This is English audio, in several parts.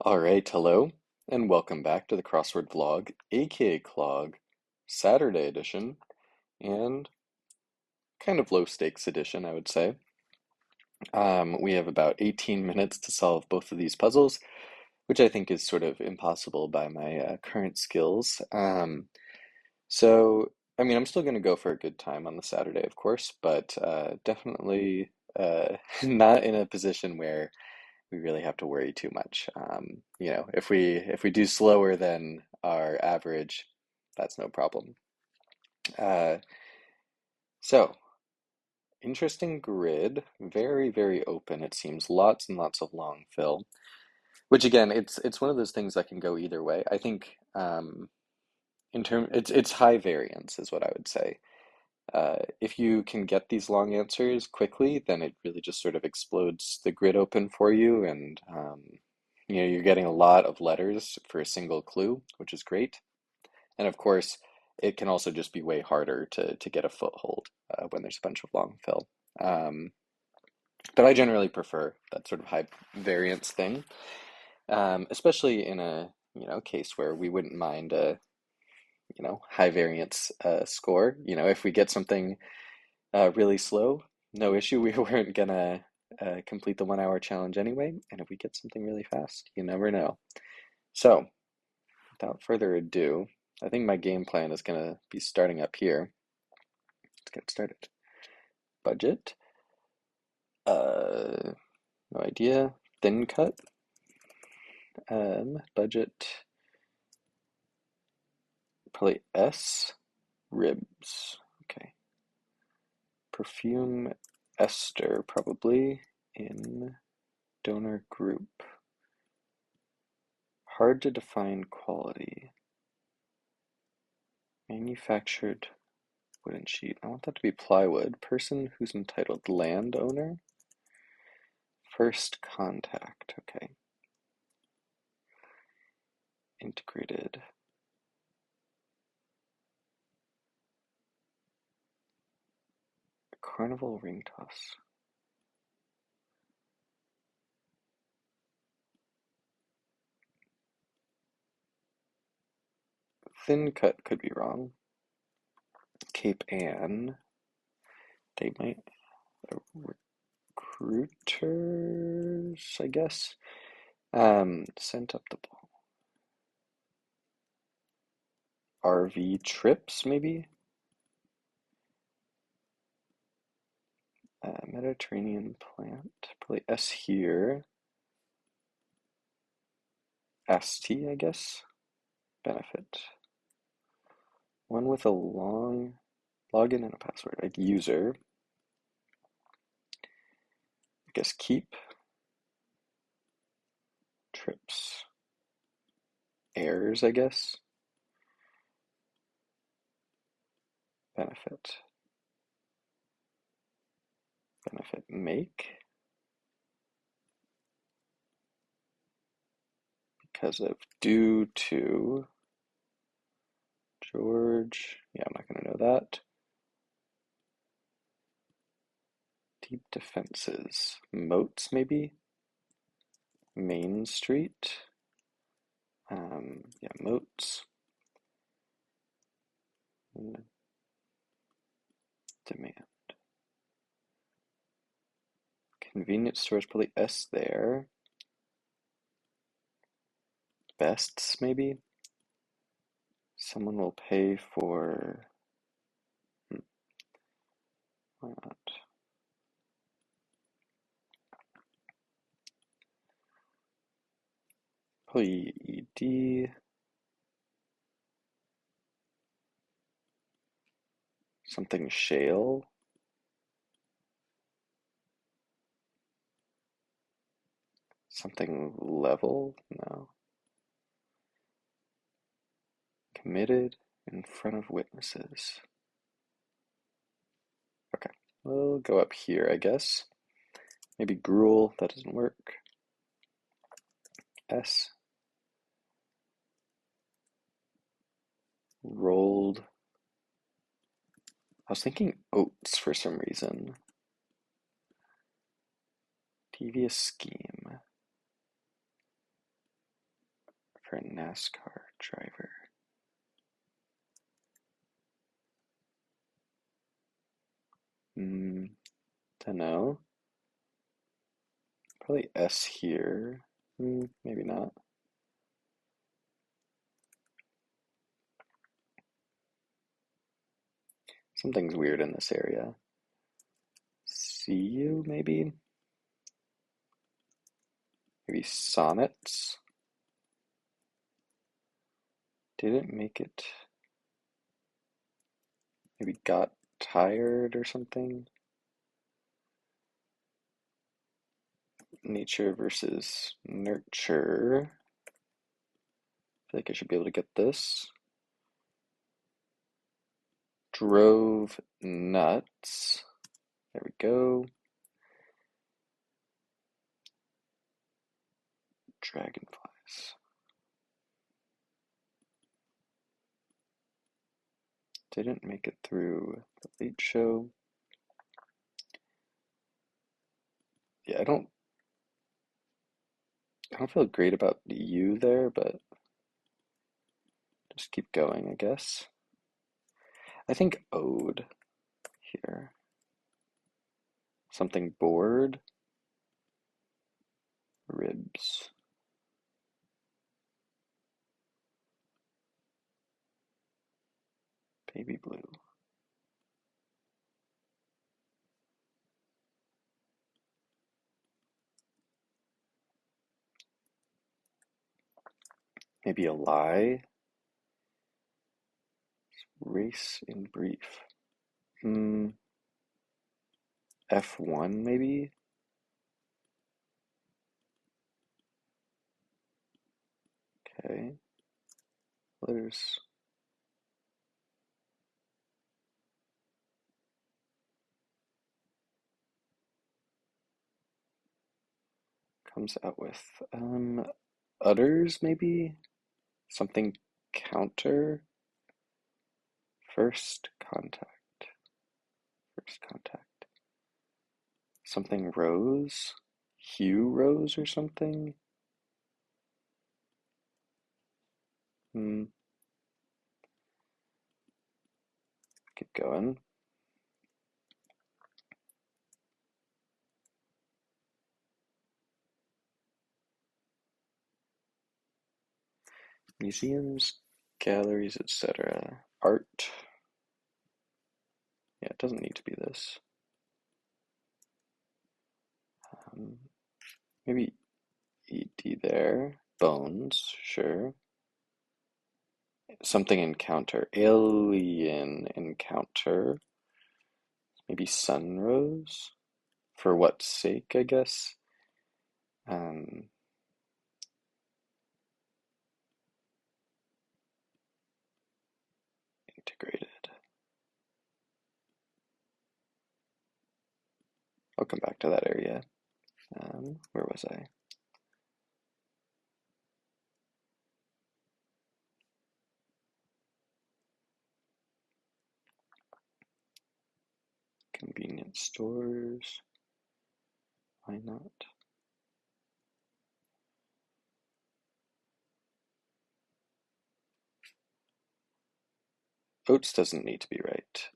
All right, hello, and welcome back to the Crossword Vlog, aka Clog, Saturday edition, and kind of low stakes edition, I would say. We have about 18 minutes to solve both of these puzzles, which I think is sort of impossible by my current skills. I'm still going to go for a good time on the Saturday, of course, but definitely not in a position where we really have to worry too much. If we do slower than our average, that's no problem. Uh, so interesting grid, very, very open. It seems lots and lots of long fill, which again, it's one of those things that can go either way. I think it's high variance is what I would say. If you can get these long answers quickly, then it really just sort of explodes the grid open for you, and you're getting a lot of letters for a single clue, which is great. And of course, it can also just be way harder to get a foothold when there's a bunch of long fill. Um, but I generally prefer that sort of high variance thing, especially in a case where we wouldn't mind a high variance score. If we get something really slow, no issue. We weren't gonna complete the 1 hour challenge anyway. And if we get something really fast, you never know. So, without further ado, I think my game plan is gonna be starting up here. Let's get started. Budget. No idea. Thin cut. Budget. Probably S. Ribs. Okay. Perfume ester, probably in donor group. Hard to define quality. Manufactured wooden sheet. I want that to be plywood. Person who's entitled. Landowner. First contact. Okay. Integrated. Carnival ring toss. Thin cut could be wrong. Cape Ann. They might. Recruiters, I guess. Sent up the ball. RV trips, maybe? Mediterranean plant. Probably S here. ST, I guess. Benefit. One with a long login and a password. Like user. I guess keep. Trips. Errors, I guess. Benefit. Benefit make. Because of due to George. Yeah, I'm not going to know that. Deep defenses. Moats, maybe? Main Street. Yeah, moats. Demand. Convenience stores, probably S there. Bests, maybe? Someone will pay for. Why not? Probably ED. Something shale. Something level? No. Committed in front of witnesses. Okay, we'll go up here, I guess. Maybe gruel, that doesn't work. S. Rolled. I was thinking oats for some reason. Devious scheme. for a NASCAR driver. Don't know. Probably S here. Maybe not. Something's weird in this area. CU, maybe? Maybe sonnets? Didn't make it. Maybe got tired or something? Nature versus nurture. I feel like I should be able to get this. Drove nuts. There we go. Dragonflies. Didn't make it through the late show. Yeah, I don't feel great about you there, but just keep going, I guess. I think ode here. Something bored. Ribs. Baby blue. Maybe a lie. Race in brief. F1 maybe? Okay. There's comes out with utters maybe? Something counter? First contact. First contact. Something rose? Hugh Rose or something? Keep going. Museums, galleries, etc. Art. Yeah, it doesn't need to be this. Maybe ED there. Bones, sure. Something encounter. Alien encounter. Maybe sunrose. For what sake, I guess. Um, Integrated. I'll come back to that area. Where was I? Convenience stores. Why not? Oats doesn't need to be right.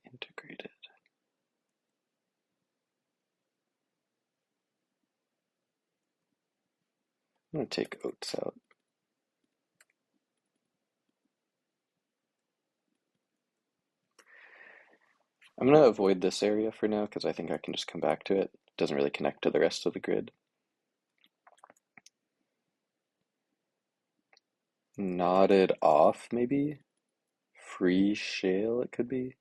Integrated. I'm going to take oats out. I'm going to avoid this area for now because I think I can just come back to it. It doesn't really connect to the rest of the grid. Nodded off, maybe? Free shale, it could be.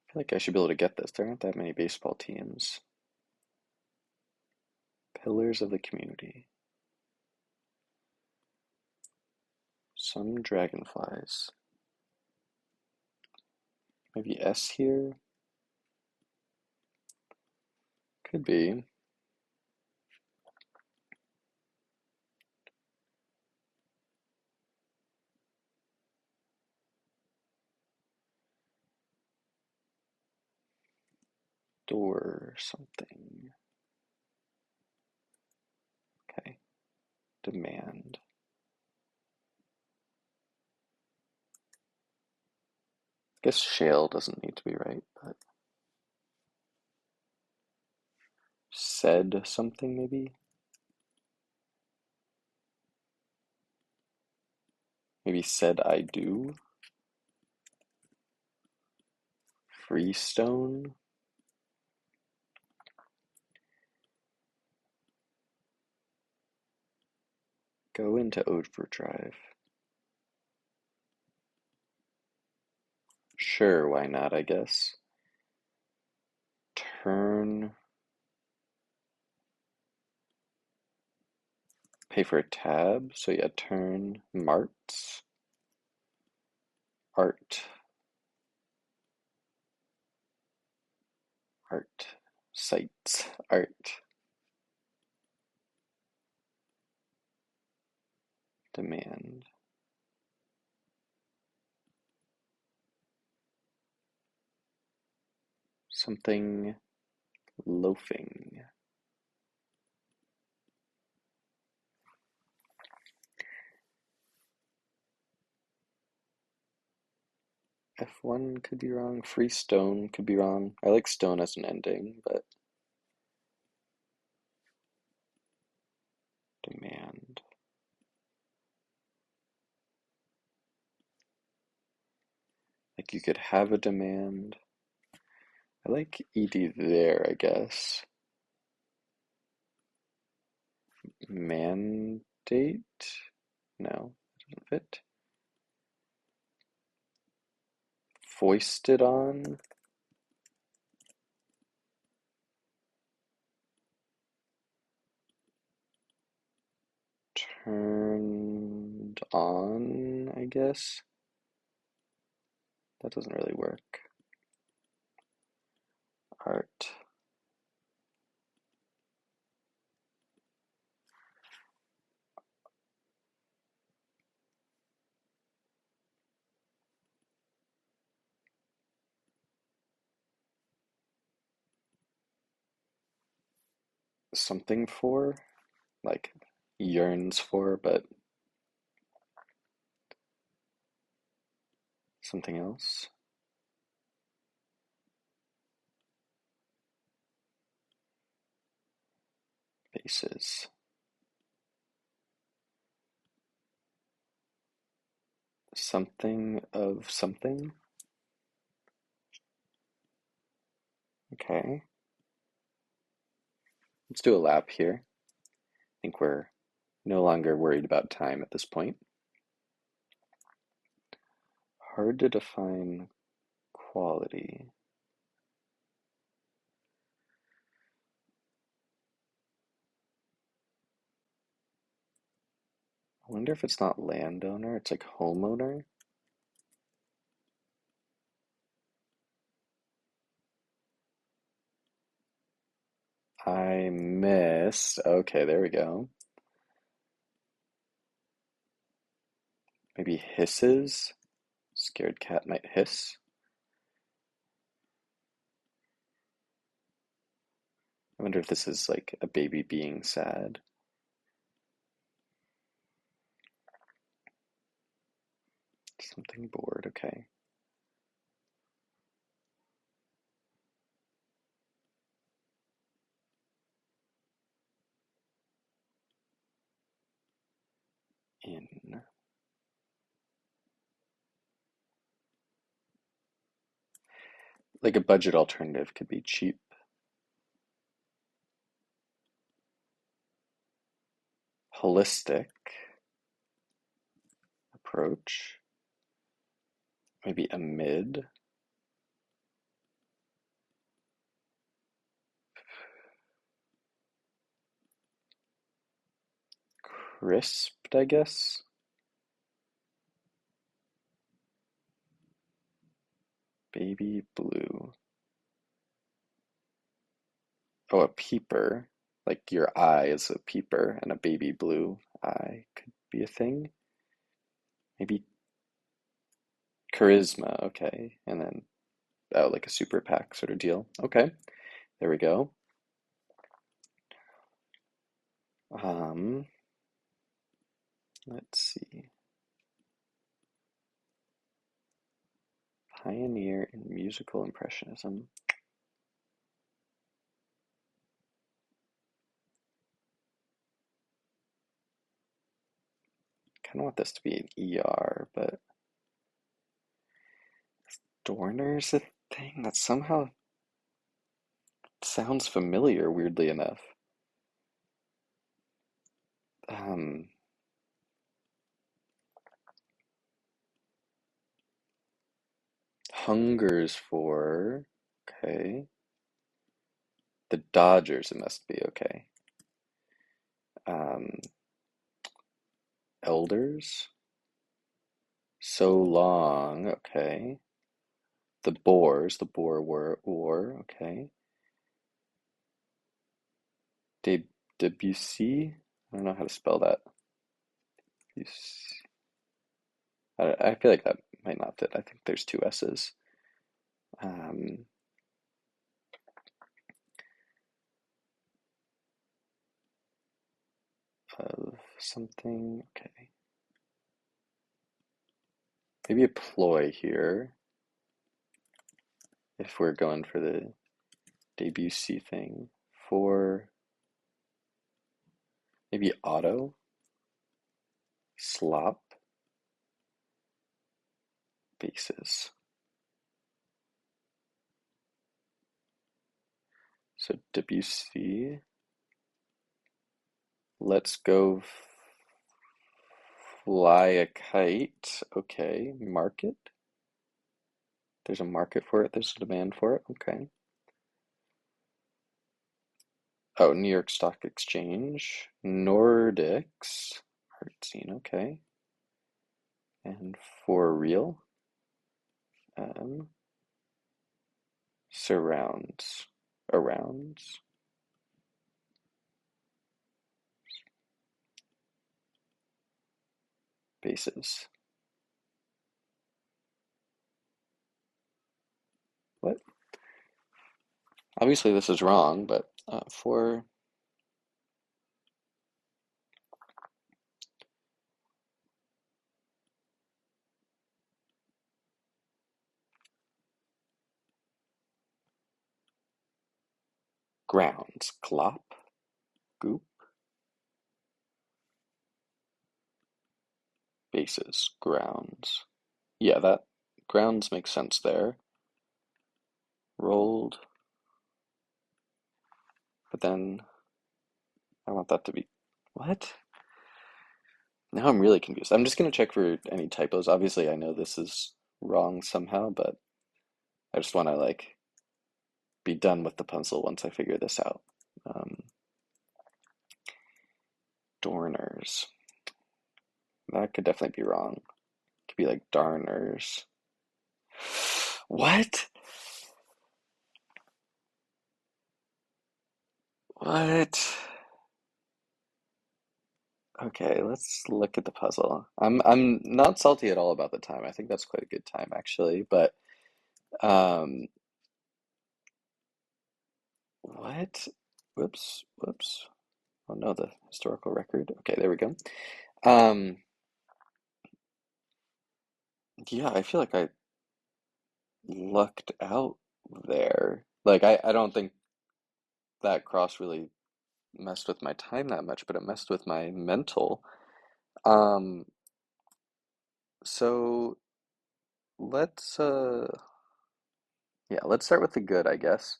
I feel like I should be able to get this. There aren't that many baseball teams. Pillars of the community. Some dragonflies. Maybe S here? Could be. Store something. Okay. Demand. I guess shale doesn't need to be right, but said something maybe? Maybe said I do. Freestone. Go into overdrive. Sure, why not, I guess. Turn. Pay for a tab. So yeah, turn marts. Art. Art. Sites. Art. Demand. Something loafing. F1 could be wrong. Freestone could be wrong. I like stone as an ending, but demand. Like you could have a demand. I like ed there, I guess. Mandate? No, doesn't fit. Foisted on? Turned on, I guess. That doesn't really work. Art. Something for? Like yearns for, but something else. Bases. Something of something. Okay. Let's do a lap here. I think we're no longer worried about time at this point. Hard to define quality. I wonder if it's not landowner, it's like homeowner. I missed. Okay, there we go. Maybe hisses. Scared cat might hiss. I wonder if this is like a baby being sad. Something bored, okay. In. Like a budget alternative could be cheap. Holistic approach. Maybe amid. Crisped, I guess. Baby blue. Oh, a peeper. Like your eye is a peeper, and a baby blue eye could be a thing. Maybe charisma, okay. And then, oh, like a super PAC sort of deal. Okay. There we go. Um, let's see. Pioneer in musical impressionism. Kind of want this to be an ER, but Dorner's a thing that somehow sounds familiar, weirdly enough. Um, Hungers for, okay. The Dodgers, it must be, okay. Um, Elders, so long, okay. The Boers, the Boer War, okay. De Debussy, I don't know how to spell that. I feel like that might not fit. I think there's two S's. Um, of something, okay. Maybe a ploy here, if we're going for the Debussy thing. For maybe auto, slop, bases. So Debussy, let's go fly a kite. Okay, market. There's a market for it. There's a demand for it. Okay. Oh, New York Stock Exchange. Nordics. Art scene. Okay. And for real. Um, surrounds. Arounds. Bases. What? Obviously this is wrong, but for grounds. Glop. Goop. Bases. Grounds. Yeah, that grounds makes sense there. Rolled. But then I want that to be what? Now I'm really confused. I'm just gonna check for any typos. Obviously, I know this is wrong somehow, but I just want to like be done with the puzzle once I figure this out. Um, Dorners. That could definitely be wrong. Could be like darners. What? What? Okay, let's look at the puzzle. I'm not salty at all about the time. I think that's quite a good time actually, but um what? Whoops, whoops. Oh no, the historical record. Okay, there we go. Um yeah, I feel like I lucked out there. Like I don't think that cross really messed with my time that much, but it messed with my mental. Um so let's yeah, let's start with the good, I guess.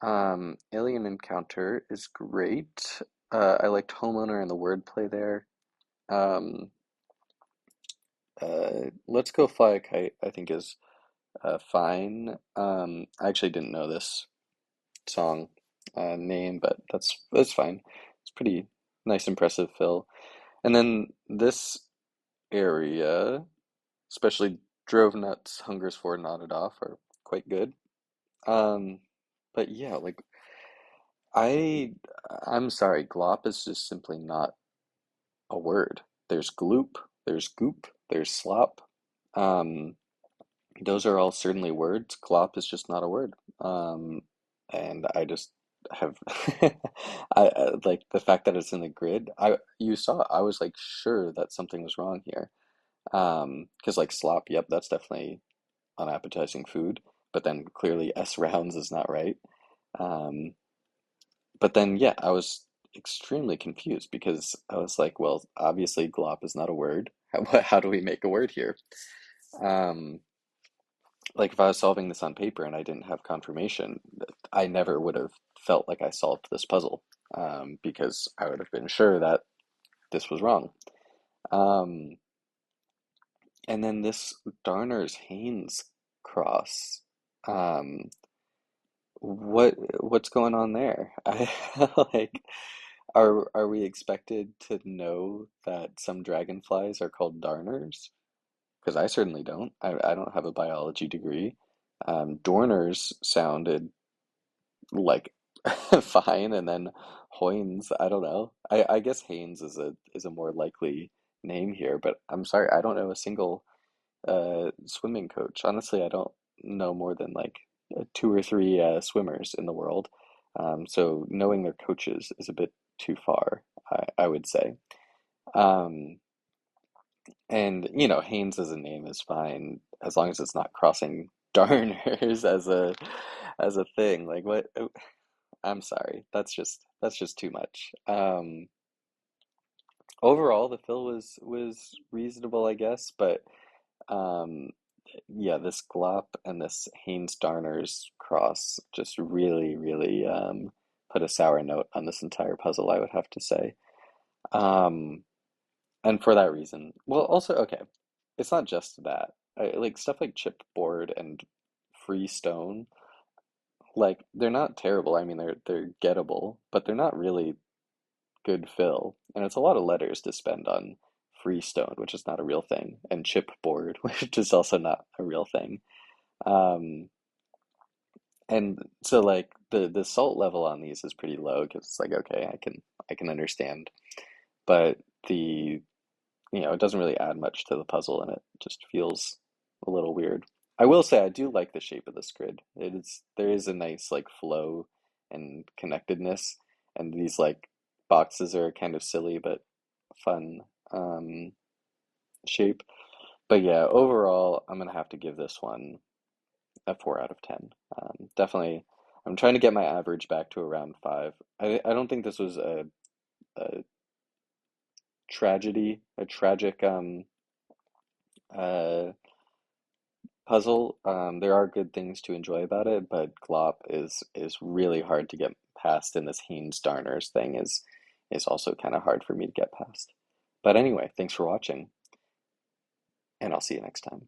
Alien Encounter is great. I liked Homeowner and the wordplay there. Um, Let's Go Fly a Kite, I think is fine. I actually didn't know this song name, but that's fine. It's pretty nice, impressive fill. And then this area, especially Drove Nuts, Hungers For, Nodded Off, are quite good. Um, but yeah, like I I'm sorry, glop is just simply not a word. There's gloop, there's goop, there's slop. Um, those are all certainly words. Glop is just not a word. Um, and I just have like the fact that it's in the grid. I you saw I was like sure that something was wrong here. Because like slop, yep, that's definitely unappetizing food. But then clearly S rounds is not right. Um, but then yeah, I was extremely confused because I was like, well, obviously glop is not a word. How do we make a word here? Um, like if I was solving this on paper and I didn't have confirmation, I never would have felt like I solved this puzzle, because I would have been sure that this was wrong. Um, and then this Darner's Haynes cross, um, what's going on there? I like, are we expected to know that some dragonflies are called darners? Because I certainly don't. I don't have a biology degree. Dorners sounded like fine, and then Hoynes, I don't know. I guess Haynes is a more likely name here, but I'm sorry, I don't know a single swimming coach. Honestly, I don't know more than like two or three swimmers in the world. So knowing their coaches is a bit too far, I would say. Um, and you know, Haynes as a name is fine as long as it's not crossing darners as a thing. Like what? I'm sorry. That's just too much. Overall, the fill was reasonable, I guess, but um, yeah, this Glop and this Haynes Darners cross just really put a sour note on this entire puzzle, I would have to say. Um, and for that reason, well, also okay, it's not just that. Like stuff like chipboard and free stone, like they're not terrible. I mean, they're gettable, but they're not really good fill, and it's a lot of letters to spend on freestone, which is not a real thing, and chipboard, which is also not a real thing. Um, and so like the salt level on these is pretty low because it's like okay, I can understand, but the you know it doesn't really add much to the puzzle, and it just feels a little weird. I will say I do like the shape of this grid. It is there is a nice like flow and connectedness, and these like boxes are kind of silly but fun shape. But yeah, overall, I'm gonna have to give this one a 4 out of 10. Definitely, I'm trying to get my average back to around 5. I don't think this was a tragedy, a tragic uh, puzzle. There are good things to enjoy about it, but Glop is really hard to get past, and this Haynes Darners thing is also kind of hard for me to get past. But anyway, thanks for watching, and I'll see you next time.